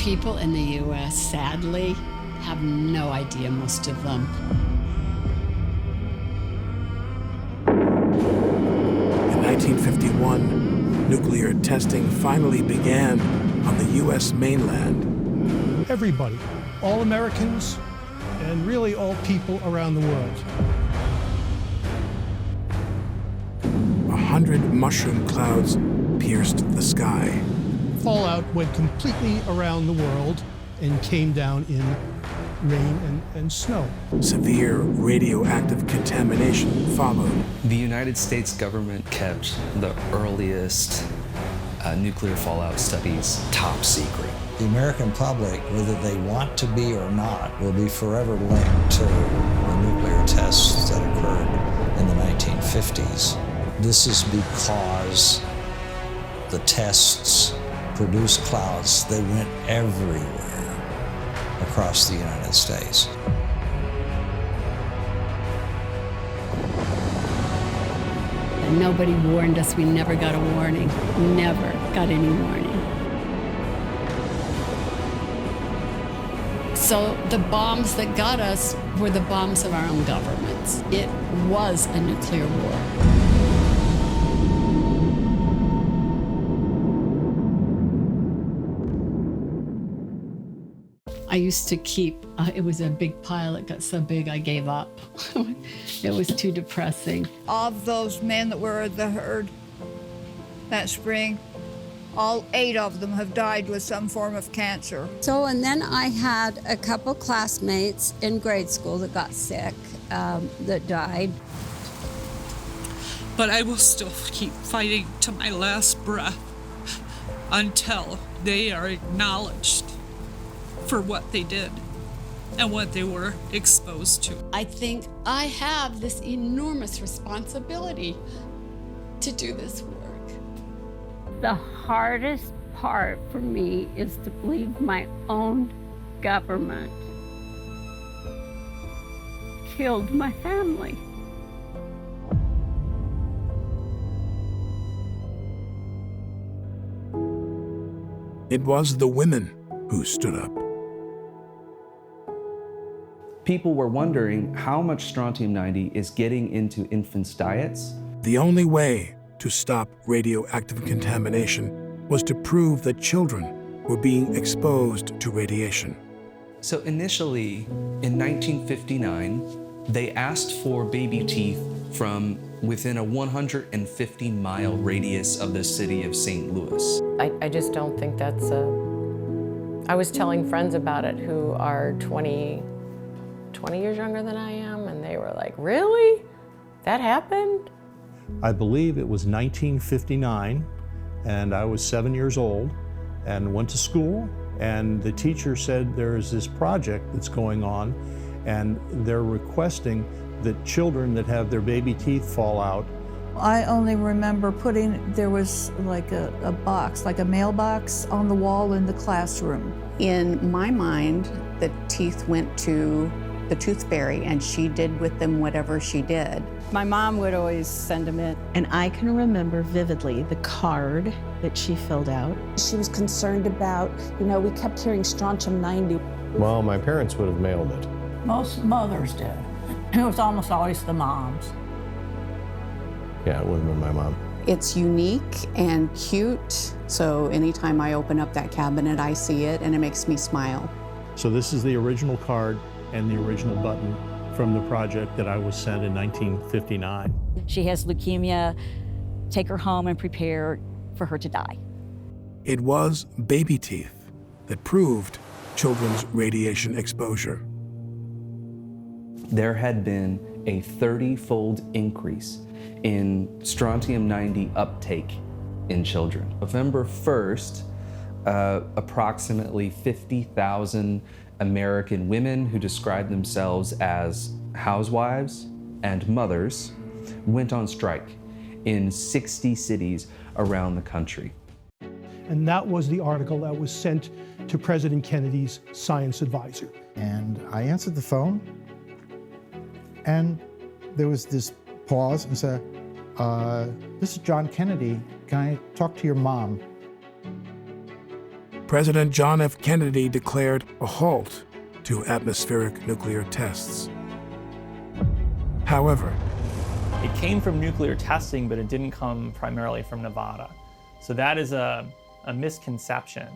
People in the U.S., sadly, have no idea, most of them. In 1951, nuclear testing finally began on the U.S. mainland. Everybody, all Americans, and really all people around the world. 100 mushroom clouds pierced the sky. Fallout went completely around the world and came down in rain and snow. Severe radioactive contamination followed. The United States government kept the earliest nuclear fallout studies top secret. The American public, whether they want to be or not, will be forever linked to the nuclear tests that occurred in the 1950s. This is because the tests produced clouds. They went everywhere across the United States. And nobody warned us. We never got a warning. Never got any warning. So the bombs that got us were the bombs of our own governments. It was a nuclear war. I used to keep, it was a big pile. It got so big I gave up. It was too depressing. Of those men that were at the herd that spring, all 8 of them have died with some form of cancer. So, and then I had a couple classmates in grade school that got sick, that died. But I will still keep fighting to my last breath until they are acknowledged for what they did and what they were exposed to. I think I have this enormous responsibility to do this work. The hardest part for me is to believe my own government killed my family. It was the women who stood up. People were wondering how much strontium-90 is getting into infants' diets. The only way to stop radioactive contamination was to prove that children were being exposed to radiation. So initially, in 1959, they asked for baby teeth from within a 150-mile radius of the city of St. Louis. I just don't think that's I was telling friends about it who are 20 years younger than I am, and they were like, really? That happened? I believe it was 1959, and I was 7 years old and went to school, and the teacher said there is this project that's going on, and they're requesting that children that have their baby teeth fall out. I only remember there was like a box, like a mailbox on the wall in the classroom. In my mind, the teeth went to the tooth fairy, and she did with them whatever she did. My mom would always send them in. And I can remember vividly the card that she filled out. She was concerned about, we kept hearing strontium-90. Well, my parents would have mailed it. Most mothers did. It was almost always the moms. Yeah, it would have been my mom. It's unique and cute, so anytime I open up that cabinet, I see it, and it makes me smile. So this is the original card and the original button from the project that I was sent in 1959. She has leukemia. Take her home and prepare for her to die. It was baby teeth that proved children's radiation exposure. There had been a 30-fold increase in strontium-90 uptake in children. November 1st, approximately 50,000 American women who described themselves as housewives and mothers went on strike in 60 cities around the country. And that was the article that was sent to President Kennedy's science advisor. And I answered the phone, and there was this pause and said, this is John Kennedy. Can I talk to your mom? President John F. Kennedy declared a halt to atmospheric nuclear tests. However, it came from nuclear testing, but it didn't come primarily from Nevada. So that is a misconception.